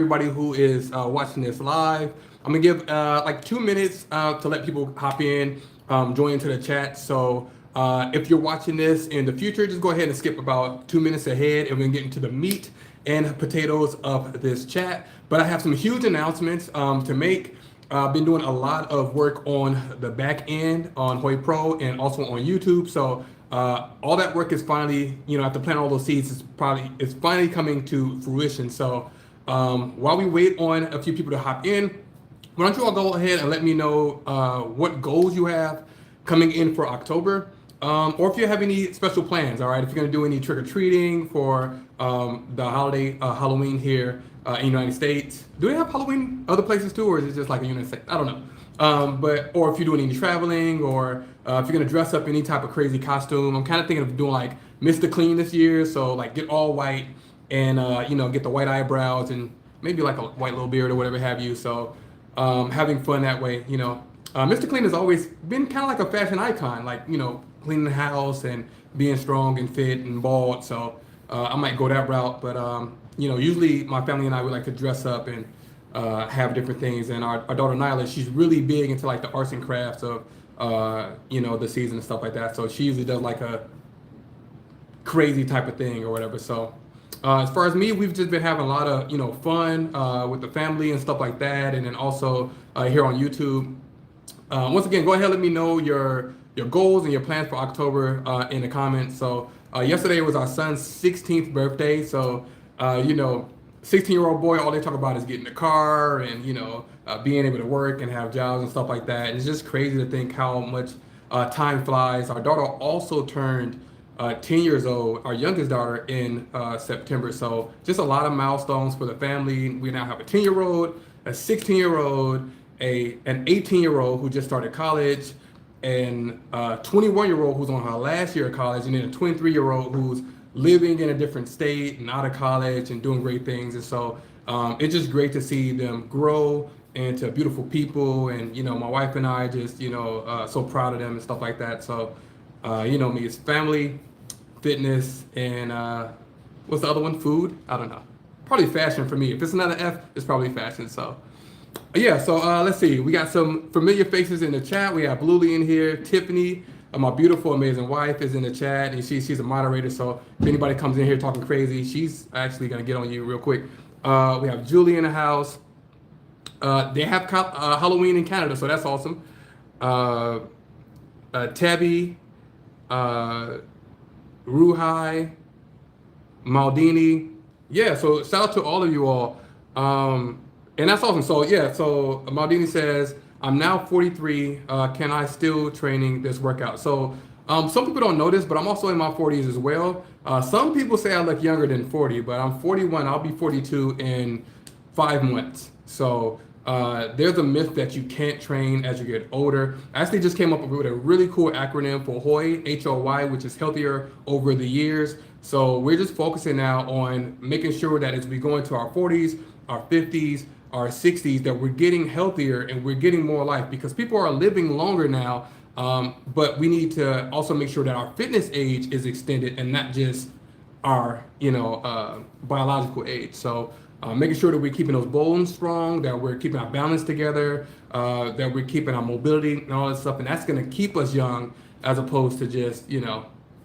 everybody who is watching this live. I'm gonna give like 2 minutes to let people hop in, join into the chat. So if you're watching this in the future, just go ahead and skip about 2 minutes ahead, and we're gonna get into the meat and potatoes of this chat. But I have some huge announcements to make. I've been doing a lot of work on the back end on HoyPRO and also on YouTube. So all that work is finally, after planting all those seeds, it's finally coming to fruition. So while we wait on a few people to hop in, why don't you all go ahead and let me know what goals you have coming in for October, or if you have any special plans. All right, if you're gonna do any trick or treating for the holiday Halloween here in the United States. Do they have Halloween other places too, or is it just like a United States? I don't know. Or if you're doing any traveling, or if you're gonna dress up any type of crazy costume. I'm kind of thinking of doing like Mr. Clean this year, so like get all white and get the white eyebrows and maybe like a white little beard or whatever have you. So having fun that way. Mr. Clean has always been kind of like a fashion icon, like cleaning the house and being strong and fit and bald. So I might go that route, but usually my family and I would like to dress up and have different things. And our daughter Nyla, she's really big into like the arts and crafts of the season and stuff like that. So she usually does like a crazy type of thing or whatever. So as far as me, we've just been having a lot of fun with the family and stuff like that, and then also here on YouTube. Once again, go ahead and let me know your goals and your plans for October in the comments. So yesterday was our son's 16th birthday. So 16-year-old boy, all they talk about is getting a car and being able to work and have jobs and stuff like that. And it's just crazy to think how much time flies. Our daughter also turned 10 years old, our youngest daughter, in September. So just a lot of milestones for the family. We now have a 10-year-old, a 16-year-old, an 18-year-old who just started college, and a 21-year-old who's on her last year of college, and then a 23-year-old who's living in a different state and out of college and doing great things. And so it's just great to see them grow into beautiful people. And my wife and I just so proud of them and stuff like that. So me, it's family, fitness, and what's the other one? Food? I don't know. Probably fashion for me. If it's another F, it's probably fashion. So yeah, so let's see. We got some familiar faces in the chat. We have Bluely in here. Tiffany, my beautiful, amazing wife, is in the chat, and she's a moderator. So if anybody comes in here talking crazy, she's actually gonna get on you real quick. We have Julie in the house. They have Halloween in Canada, so that's awesome. Tabby, Ruhai, Maldini. Yeah, so shout out to all of you all. And that's awesome. So yeah, so Maldini says, I'm now 43. Can I still training this workout? So some people don't know this, but I'm also in my 40s as well. Some people say I look younger than 40, but I'm 41. I'll be 42 in 5 months. So there's a myth that you can't train as you get older. I actually just came up with a really cool acronym for HOY, H-O-Y, which is healthier over the years. So we're just focusing now on making sure that as we go into our 40s, our 50s, our 60s, that we're getting healthier and we're getting more life, because people are living longer now. But we need to also make sure that our fitness age is extended and not just our biological age. So making sure that we're keeping those bones strong, that we're keeping our balance together, that we're keeping our mobility and all that stuff, and that's going to keep us young, as opposed to just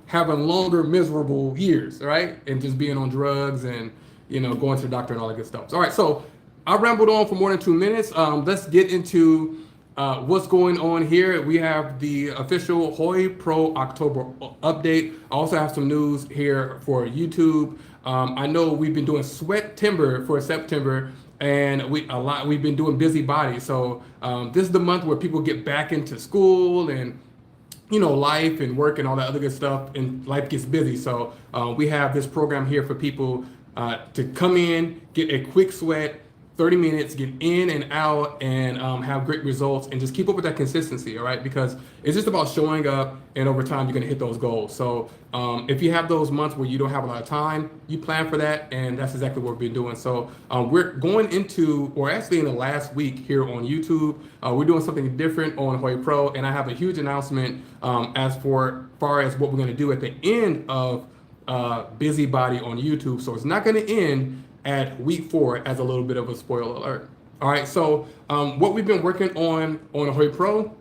having longer miserable years, right? And just being on drugs and going to the doctor and all that good stuff. So, all right, so I rambled on for more than 2 minutes. Let's get into what's going on here. We have the official HoyPRO October update. I also have some news here for YouTube. I know we've been doing Sweat Timber for September, and we've been doing Busy Body. So this is the month where people get back into school and life and work and all that other good stuff, and life gets busy. So we have this program here for people to come in, get a quick sweat, 30 minutes, get in and out, and have great results, and just keep up with that consistency, all right? Because it's just about showing up, and over time, you're gonna hit those goals. So if you have those months where you don't have a lot of time, you plan for that, and that's exactly what we've been doing. So we're going into, or actually in the last week here on YouTube, we're doing something different on HoyPRO, and I have a huge announcement as far as what we're gonna do at the end of Busy Body on YouTube. So it's not gonna end at week 4 as a little bit of a spoiler alert. All right, so what we've been working on HoyPRO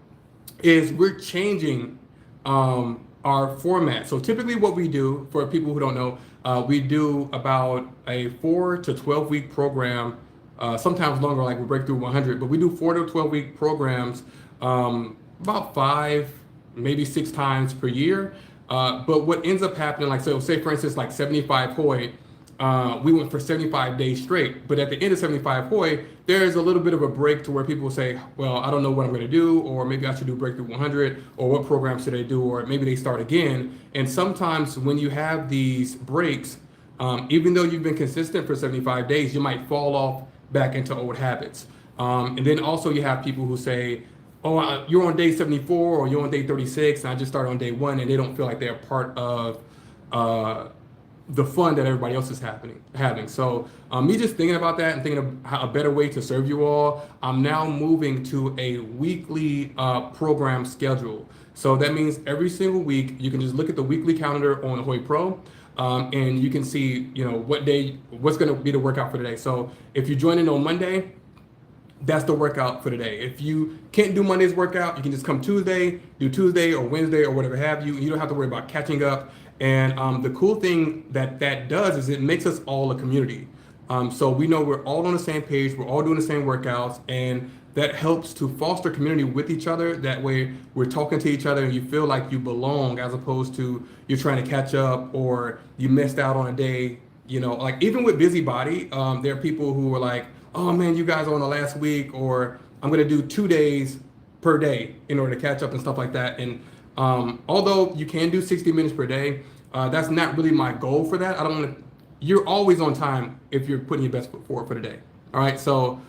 is we're changing our format. So typically what we do, for people who don't know, we do about a 4 to 12 week program, sometimes longer, like we break through 100, but we do 4 to 12 week programs about 5, maybe 6 times per year. But what ends up happening, like, so say for instance, like 75 Hoy, we went for 75 days straight, but at the end of 75 Hoy, there's a little bit of a break to where people say, well, I don't know what I'm going to do, or maybe I should do Breakthrough 100, or what program should I do, or maybe they start again. And sometimes when you have these breaks, even though you've been consistent for 75 days, you might fall off back into old habits. And then also you have people who say, oh, you're on day 74 or you're on day 36, and I just started on day 1, and they don't feel like they're part of the fun that everybody else is having. So me just thinking about that and thinking of a better way to serve you all, I'm now moving to a weekly program schedule. So that means every single week, you can just look at the weekly calendar on HoyPRO, and you can see, what day, what's going to be the workout for the day. So if you join in on Monday, that's the workout for the day. If you can't do Monday's workout, you can just come Tuesday, do Tuesday or Wednesday or whatever have you. You don't have to worry about catching up. And the cool thing that does is it makes us all a community. So we know we're all on the same page, we're all doing the same workouts, and that helps to foster community with each other. That way we're talking to each other and you feel like you belong, as opposed to you're trying to catch up or you missed out on a day. Like even with Busybody, there are people who are like, oh man, you guys are on the last week, or I'm going to do 2 days per day in order to catch up and stuff like that. And although you can do 60 minutes per day, that's not really my goal for that. I don't want to, you're always on time if you're putting your best foot forward for the day. All right. So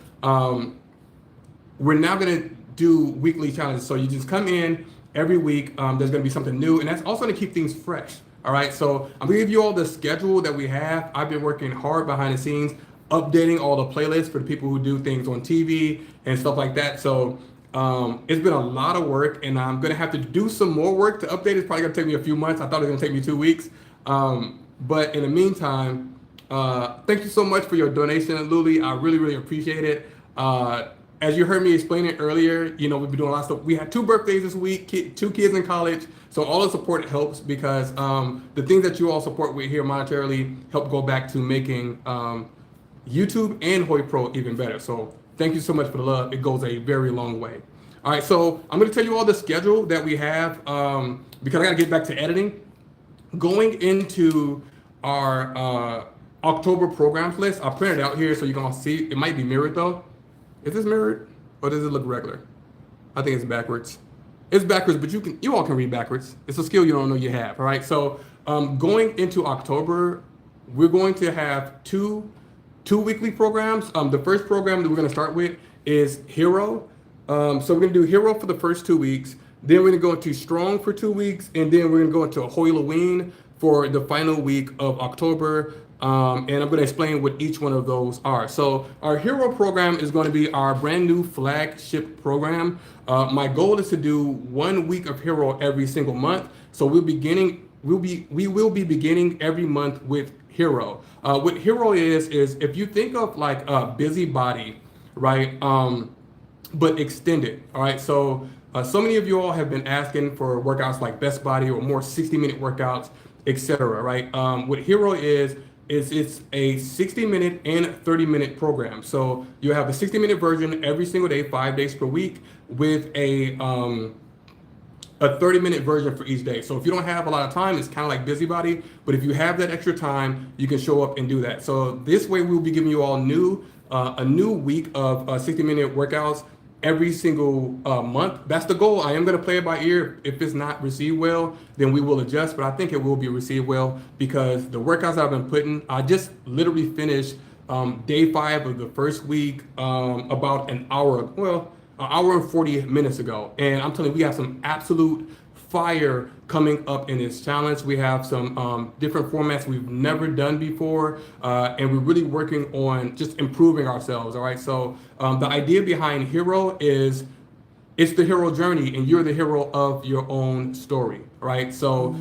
we're now going to do weekly challenges. So you just come in every week. There's going to be something new, and that's also going to keep things fresh. All right. So I'm going to give you all the schedule that we have. I've been working hard behind the scenes, updating all the playlists for the people who do things on TV and stuff like that. So it's been a lot of work, and I'm going to have to do some more work to update. It's probably going to take me a few months. I thought it was going to take me 2 weeks. But in the meantime, thank you so much for your donation, Luli. I really, really appreciate it. As you heard me explain it earlier, we've been doing a lot of stuff. We had 2 birthdays this week, 2 kids in college. So all the support helps, because the things that you all support with here monetarily help go back to making YouTube and HoyPRO even better. So thank you so much for the love. It goes a very long way. All right, so I'm going to tell you all the schedule that we have, because I got to get back to editing. Going into our October programs list, I printed it out here so you can all see. It might be mirrored though. Is this mirrored, or does it look regular? I think it's backwards. It's backwards, but you all can read backwards. It's a skill you don't know you have. All right, so going into October, we're going to have two weekly programs. The first program that we're going to start with is HeRO. So we're going to do HeRO for the first 2 weeks. Then we're going to go into Strong for 2 weeks, and then we're going to go into Halloween for the final week of October. And I'm going to explain what each one of those are. So our HeRO program is going to be our brand new flagship program. My goal is to do 1 week of HeRO every single month. So we will be beginning every month with HeRO. What HeRO is if you think of like a Busybody, right? But extended. All right. So many of you all have been asking for workouts like Best Body or more 60-minute workouts, etc. Right? What HeRO is it's a 60-minute and 30-minute program. So you have a 60-minute version every single day, 5 days per week, with a 30-minute version for each day. So if you don't have a lot of time, it's kind of like Busybody, but if you have that extra time, you can show up and do that. So this way we'll be giving you all a new week of 60-minute workouts every single month. That's the goal. I am going to play it by ear. If it's not received well, then we will adjust, but I think it will be received well, because the workouts I've been putting, I just literally finished day 5 of the first week about an hour and 40 minutes ago. And I'm telling you, we have some absolute fire coming up in this challenge. We have some different formats we've never done before, and we're really working on just improving ourselves. All right. So the idea behind HeRO is it's the hero journey, and you're the hero of your own story, right? So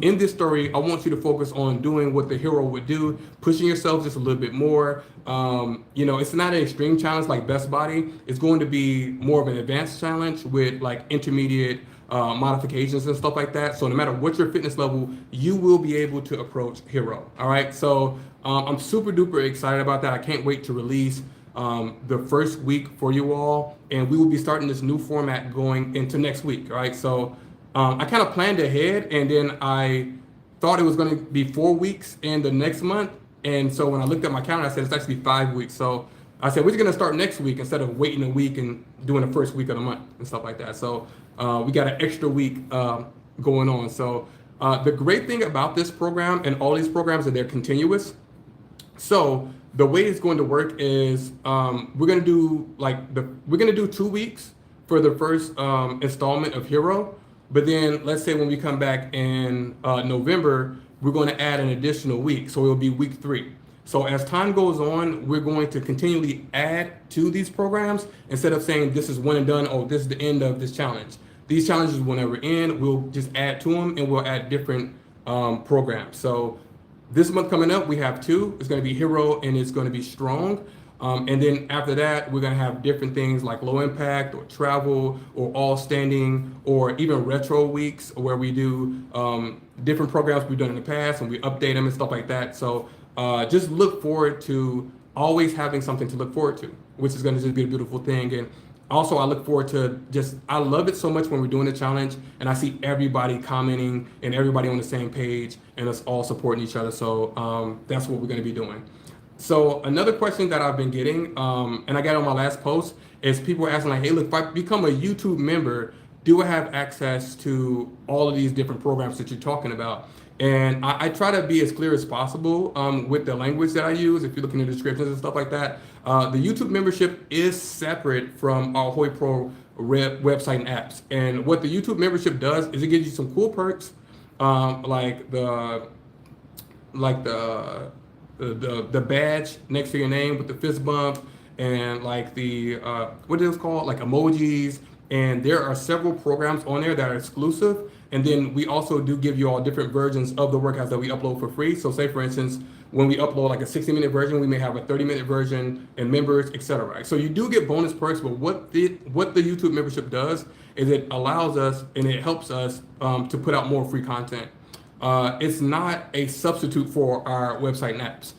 in this story, I want you to focus on doing what the hero would do, pushing yourself just a little bit more. It's not an extreme challenge like best body. It's going to be more of an advanced challenge with like intermediate modifications and stuff like that. So no matter what your fitness level, you will be able to approach hero. All right. So I'm super duper excited about that. I can't wait to release the first week for you all, and we will be starting this new format going into next week. All right. So I kind of planned ahead, and then I thought it was going to be 4 weeks in the next month. And so when I looked at my calendar, I said it's actually 5 weeks. So I said we're going to start next week instead of waiting a week and doing the first week of the month and stuff like that. So we got an extra week going on. So the great thing about this program and all these programs is they're continuous. So the way it's going to work is we're going to do 2 weeks for the first installment of Hero. But then let's say when we come back in November, we're going to add an additional week. So it'll be week 3. So as time goes on, we're going to continually add to these programs instead of saying this is one and done. Oh, this is the end of this challenge. These challenges will never end. We'll just add to them, and we'll add different programs. So this month coming up, we have 2. It's going to be Hero and it's going to be Strong. And then after that, we're going to have different things like low impact or travel or all standing or even retro weeks where we do different programs we've done in the past and we update them and stuff like that. So just look forward to always having something to look forward to, which is going to just be a beautiful thing. And also, I look forward to I love it so much when we're doing the challenge and I see everybody commenting and everybody on the same page and us all supporting each other. So that's what we're going to be doing. So another question that I've been getting, and I got on my last post, is people asking like, hey, look, if I become a YouTube member, do I have access to all of these different programs that you're talking about? And I try to be as clear as possible with the language that I use. If you look in the descriptions and stuff like that, the YouTube membership is separate from our HoyPRO website and apps. And what the YouTube membership does is it gives you some cool perks, like the badge next to your name with the fist bump, and like the what is it called, like emojis. And there are several programs on there that are exclusive. And then we also do give you all different versions of the workouts that we upload for free. So say for instance, when we upload like a 60-minute version, we may have a 30-minute version and members, etc. So you do get bonus perks, but what the YouTube membership does is it allows us and it helps us to put out more free content. It's not a substitute for our website and apps.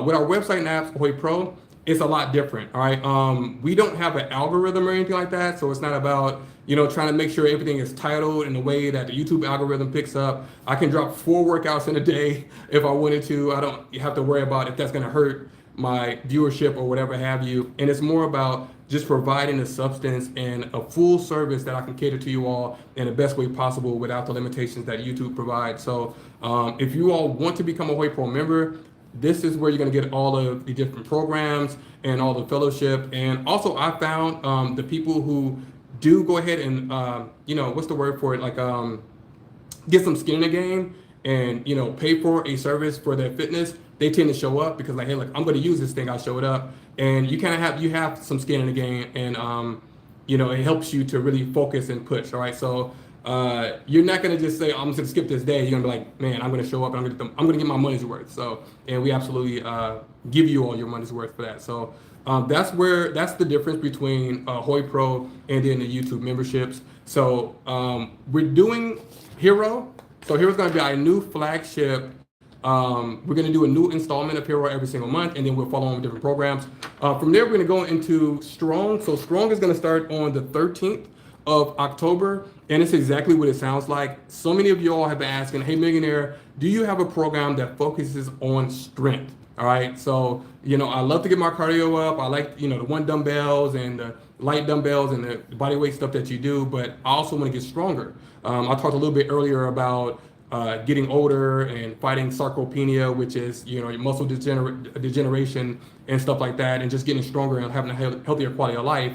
With our website and apps, HoyPRO, it's a lot different. All right. We don't have an algorithm or anything like that. So it's not about, trying to make sure everything is titled in a way that the YouTube algorithm picks up. I can drop 4 workouts in a day if I wanted to. I don't have to worry about if that's going to hurt my viewership or whatever have you. And it's more about just providing a substance and a full service that I can cater to you all in the best way possible without the limitations that YouTube provides. So if you all want to become a HoyPRO member, this is where you're going to get all of the different programs and all the fellowship. And also I found the people who do go ahead and, what's the word for it? Like get some skin in the game and, pay for a service for their fitness. They tend to show up because like, hey, look, I'm going to use this thing. I'll show it up. And you kind of have some skin in the game, and, it helps you to really focus and push. All right. So you're not going to just say, I'm just going to skip this day. You're going to be like, man, I'm going to show up and I'm going to get my money's worth. So, and we absolutely give you all your money's worth for that. So that's the difference between HoyPRO and then the YouTube memberships. So we're doing Hero. So Hero's going to be our new flagship. We're going to do a new installment of Hero every single month, and then we'll follow on with different programs. From there, we're going to go into Strong. So Strong is going to start on the 13th of October, and it's exactly what it sounds like. So many of you all have been asking, hey, Millionaire, do you have a program that focuses on strength? All right. So, I love to get my cardio up. I like, the 1 dumbbells and the light dumbbells and the body weight stuff that you do, but I also want to get stronger. I talked a little bit earlier about getting older and fighting sarcopenia, which is, your muscle degeneration and stuff like that, and just getting stronger and having a healthier quality of life.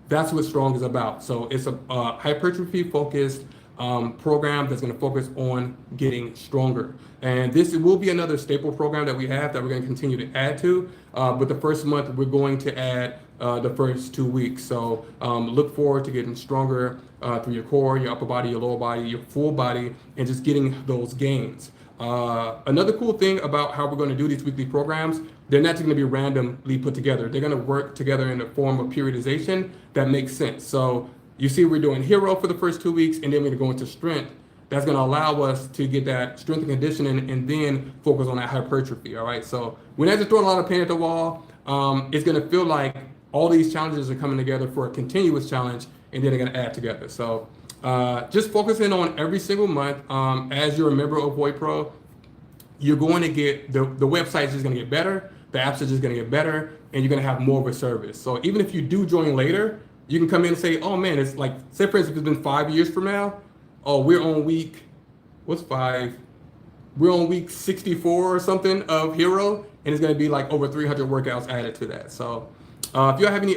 That's what Strong is about. So it's a hypertrophy focused program that's going to focus on getting stronger. And this will be another staple program that we have that we're going to continue to add to. But the first month, we're going to add the first 2 weeks. So look forward to getting stronger through your core, your upper body, your lower body, your full body, and just getting those gains. Another cool thing about how we're going to do these weekly programs, they're not just going to be randomly put together. They're going to work together in the form of periodization that makes sense. So you see we're doing hero for the first 2 weeks, and then we're going to go into strength. That's going to allow us to get that strength and conditioning and then focus on that hypertrophy, all right? So we're not just throwing a lot of paint at the wall. It's going to feel like all these challenges are coming together for a continuous challenge, and then they're going to add together. So just focusing on every single month. As you're a member of HoyPRO, you're going to get, the website's just going to get better, the apps are just going to get better, and you're going to have more of a service. So even if you do join later, you can come in and say, oh man, it's like, say for instance, it's been 5 years from now. Oh, we're on week, what's 5? We're on week 64 or something of hero, and it's going to be like over 300 workouts added to that. So if you have any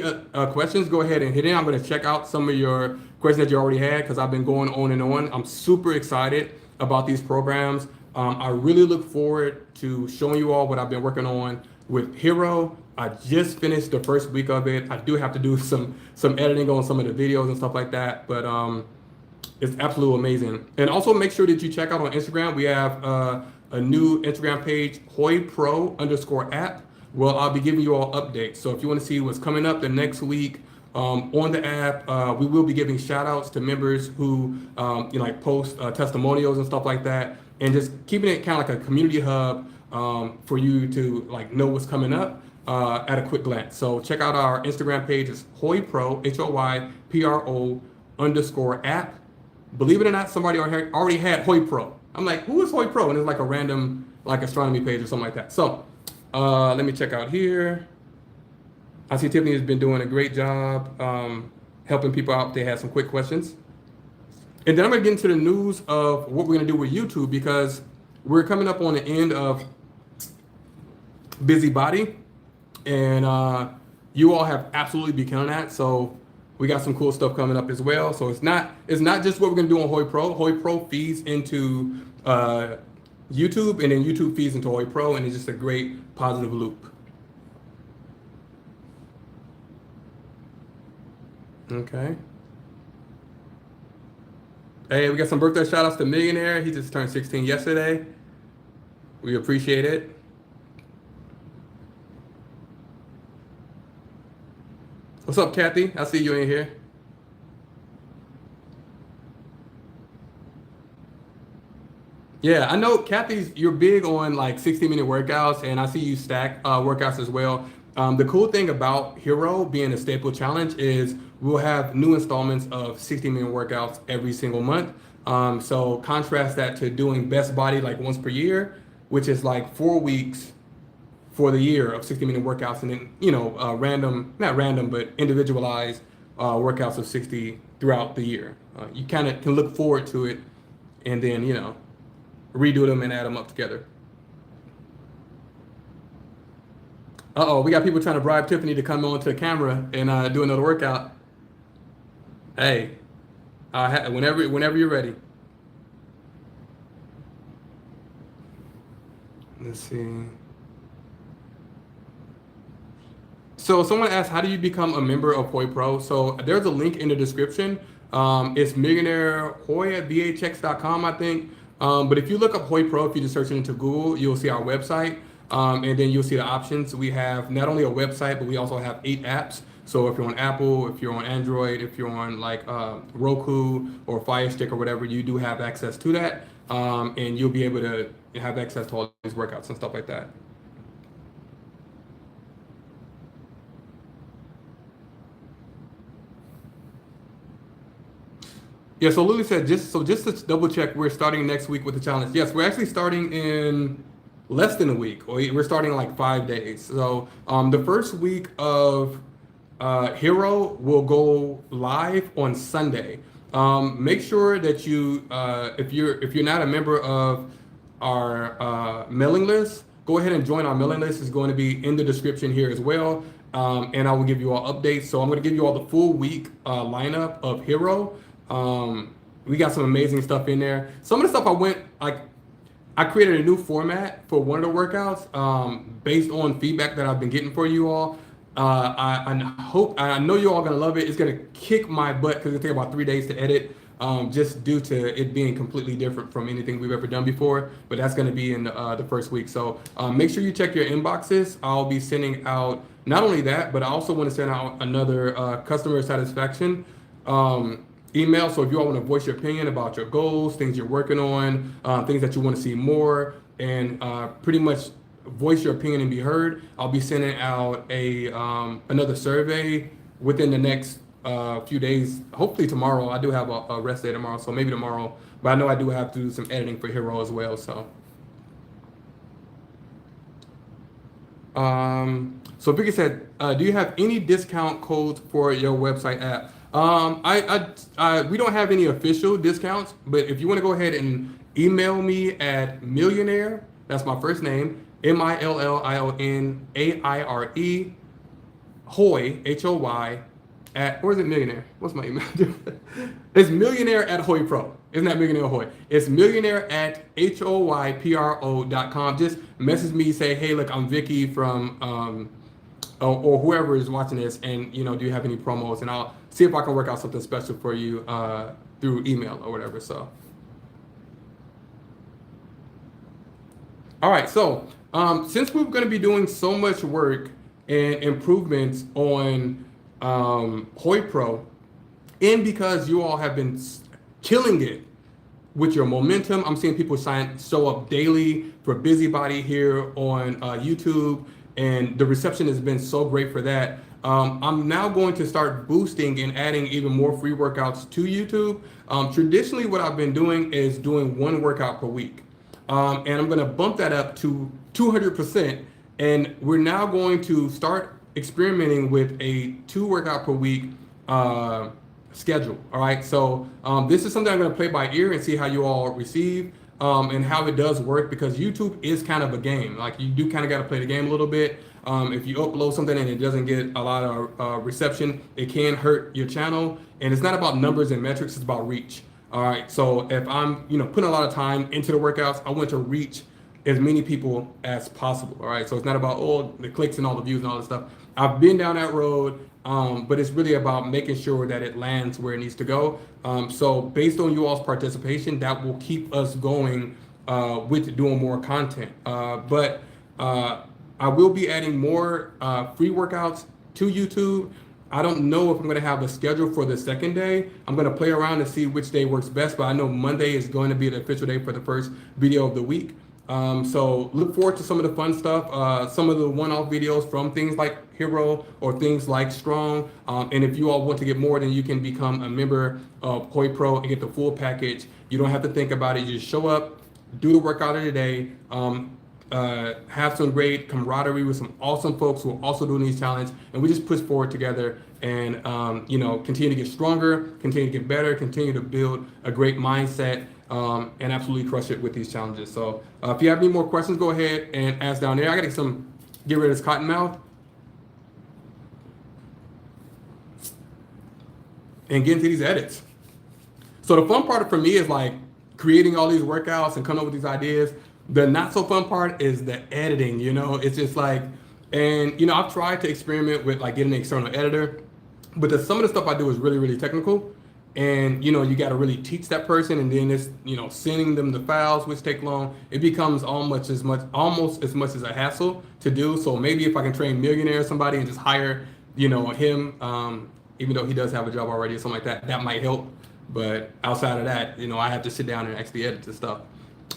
questions, go ahead and hit in. I'm going to check out some of your questions that you already had because I've been going on and on. I'm super excited about these programs. I really look forward to showing you all what I've been working on with Hero. I just finished the first week of it. I do have to do some editing on some of the videos and stuff like that, but it's absolutely amazing. And also make sure that you check out on Instagram. We have a new Instagram page, HoyPRO_app. Well, I'll be giving you all updates. So if you want to see what's coming up the next week on the app, we will be giving shout outs to members who like post testimonials and stuff like that, and just keeping it kind of like a community hub for you to like know what's coming up at a quick glance. So check out our Instagram page. It's HoyPRO, HoyPRO_app. Believe it or not, somebody already had HoyPRO. I'm like, who is HoyPRO? And it's like a random like astronomy page or something like that. So let me check out here. I see Tiffany has been doing a great job helping people out. They had some quick questions. And then I'm gonna get into the news of what we're gonna do with YouTube because we're coming up on the end of Busybody. And you all have absolutely been killing that. So we got some cool stuff coming up as well. So it's not just what we're gonna do on HoyPRO. HoyPRO feeds into YouTube, and then YouTube feeds into HoyPRO, and it's just a great positive loop. Okay. Hey, we got some birthday shout outs to Millionaire. He just turned 16 yesterday. We appreciate it. What's up, Kathy? I see you in here. Yeah, I know, Kathy's, you're big on like 60-minute workouts, and I see you stack workouts as well. The cool thing about Hero being a staple challenge is we'll have new installments of 60-minute workouts every single month. So contrast that to doing Best Body like once per year, which is like 4 weeks for the year of 60-minute workouts, and then not random, but individualized workouts of 60 throughout the year. You kind of can look forward to it, and then redo them and add them up together. We got people trying to bribe Tiffany to come on to the camera and do another workout. Hey, whenever you're ready. Let's see. So someone asked, how do you become a member of HoyPRO? So there's a link in the description. It's Millionaire Hoy at VHX.com, I think. But if you look up HoyPRO, if you just search it into Google, you'll see our website. And then you'll see the options. We have not only a website, but we also have 8 apps. So if you're on Apple, if you're on Android, if you're on like Roku or Fire Stick or whatever, you do have access to that. And you'll be able to have access to all these workouts and stuff like that. Yeah, so Lily said, just to double check, we're starting next week with the challenge. Yes, we're actually starting in less than a week. We're starting in like 5 days. So the first week of Hero will go live on Sunday. Make sure that you, if you're not a member of our mailing list, go ahead and join our mailing list. It's going to be in the description here as well. And I will give you all updates. So I'm going to give you all the full week lineup of Hero. We got some amazing stuff in there. Some of the stuff I created a new format for one of the workouts based on feedback that I've been getting for you all. I know you all gonna love it. It's gonna kick my butt because it take about 3 days to edit, just due to it being completely different from anything we've ever done before. But that's gonna be in the first week. So make sure you check your inboxes. I'll be sending out not only that, but I also want to send out another customer satisfaction email. So if you all want to voice your opinion about your goals, things you're working on, things that you want to see more, and pretty much voice your opinion and be heard, I'll be sending out another survey within the next few days. Hopefully tomorrow. I do have a rest day tomorrow, so maybe tomorrow. But I know I do have to do some editing for HoyPRO as well. So Vicky said, do you have any discount codes for your website app? We don't have any official discounts, but if you want to go ahead and email me at Millionaire, that's my first name, Millionaire, Hoy, HOY, or is it Millionaire? What's my email? It's Millionaire at HoyPRO. Isn't that Millionaire Hoy? It's Millionaire at HoyPRO.com. Just message me, say, hey, look, I'm Vicky from, or whoever is watching this, and do you have any promos? And I'll see if I can work out something special for you through email or whatever. So, all right. So, since we're going to be doing so much work and improvements on HoyPRO, and because you all have been killing it with your momentum, I'm seeing people show up daily for Busybody here on YouTube, and the reception has been so great for that. I'm now going to start boosting and adding even more free workouts to YouTube. Traditionally, what I've been doing is doing one workout per week, and I'm going to bump that up to 200%. And we're now going to start experimenting with a 2 workout per week schedule. All right. So this is something I'm going to play by ear and see how you all receive and how it does work, because YouTube is kind of a game. Like, you do kind of got to play the game a little bit. If you upload something and it doesn't get a lot of reception, it can hurt your channel. And it's not about numbers and metrics, it's about reach. All right. So if I'm, putting a lot of time into the workouts, I want to reach as many people as possible. All right. So it's not about, the clicks and all the views and all this stuff. I've been down that road, but it's really about making sure that it lands where it needs to go. So based on you all's participation, that will keep us going with doing more content. But I will be adding more free workouts to YouTube. I don't know if I'm going to have a schedule for the second day. I'm going to play around and see which day works best, but I know Monday is going to be the official day for the first video of the week. So look forward to some of the fun stuff, some of the one-off videos from things like HoyPRO or things like Strong. And if you all want to get more, then you can become a member of HoyPRO and get the full package. You don't have to think about it. You just show up, do the workout of the day, have some great camaraderie with some awesome folks who are also doing these challenges, and we just push forward together and continue to get stronger, continue to get better, continue to build a great mindset, and absolutely crush it with these challenges. So if you have any more questions, go ahead and ask down there. I gotta get rid of this cotton mouth and get into these edits. So the fun part for me is like creating all these workouts and coming up with these ideas. The not so fun part is the editing, it's just like, and I've tried to experiment with like getting an external editor, but some of the stuff I do is really, really technical. And you got to really teach that person, and then it's sending them the files, which take long. It becomes almost as much as a hassle to do. So maybe if I can train Millionaire or somebody and just hire him, even though he does have a job already or something like that might help. But outside of that, I have to sit down and actually edit the stuff.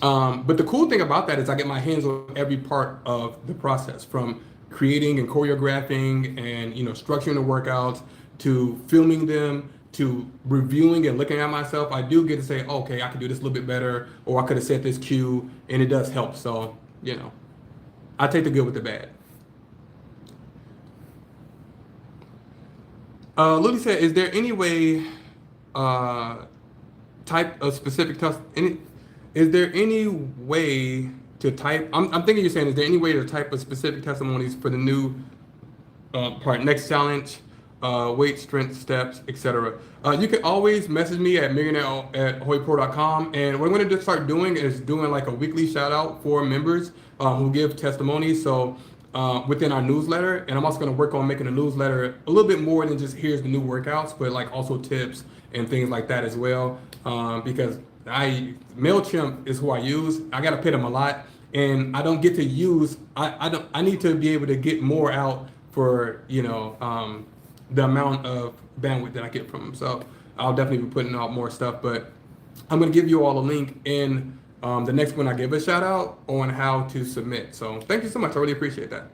But the cool thing about that is I get my hands on every part of the process, from creating and choreographing and structuring the workouts to filming them, to reviewing and looking at myself. I do get to say, okay, I can do this a little bit better, or I could have set this cue, and it does help. So, I take the good with the bad. Lily said, is there any way type a specific is there any way to type, I'm thinking you're saying, is there any way to type a specific testimonies for the new next challenge? weight, strength, steps, etc. You can always message me at millionaire@HoyPRO.com. And what I'm going to start doing is doing like a weekly shout out for members who give testimonies. So within our newsletter, and I'm also going to work on making a newsletter a little bit more than just here's the new workouts, but like also tips and things like that as well. Because MailChimp is who I use. I got to pay them a lot, and I don't get to use. I need to be able to get more out for the amount of bandwidth that I get from them. So I'll definitely be putting out more stuff, but I'm going to give you all a link in the next one I give a shout out on how to submit. So thank you so much. I really appreciate that.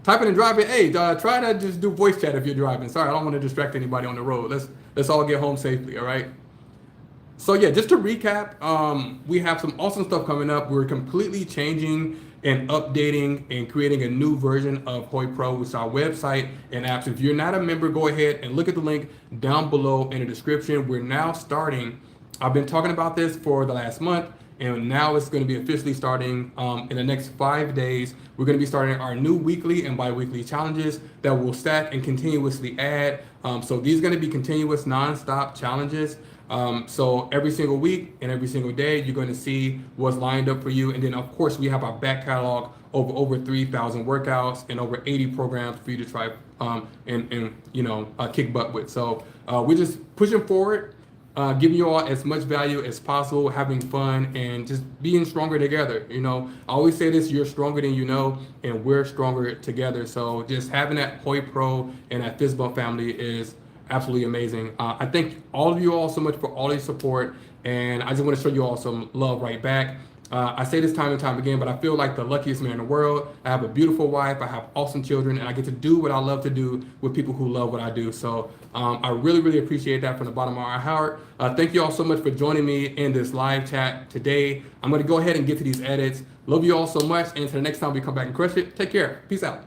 Typing and driving. Hey, try to just do voice chat if you're driving. Sorry, I don't want to distract anybody on the road. Let's all get home safely. All right. So yeah, just to recap, we have some awesome stuff coming up. We're completely changing and updating and creating a new version of HoyPRO, which is our website and apps. If you're not a member, go ahead and look at the link down below in the description. We're now starting. I've been talking about this for the last month, and now it's going to be officially starting in the next 5 days. We're going to be starting our new weekly and bi-weekly challenges that will stack and continuously add. So these are going to be continuous, non-stop challenges. So every single week and every single day, you're going to see what's lined up for you. And then, of course, we have our back catalog of over 3,000 workouts and over 80 programs for you to try and kick butt with. So we're just pushing forward, giving you all as much value as possible, having fun, and just being stronger together. I always say this: you're stronger than you know, and we're stronger together. So just having that HoyPRO and that fist bump family is absolutely amazing. I thank all of you all so much for all your support, and I just want to show you all some love right back. I say this time and time again, but I feel like the luckiest man in the world. I have a beautiful wife, I have awesome children, and I get to do what I love to do with people who love what I do. So I really, really appreciate that from the bottom of my heart. Thank you all so much for joining me in this live chat today. I'm going to go ahead and get to these edits. Love you all so much, and until the next time we come back and crush it, take care. Peace out.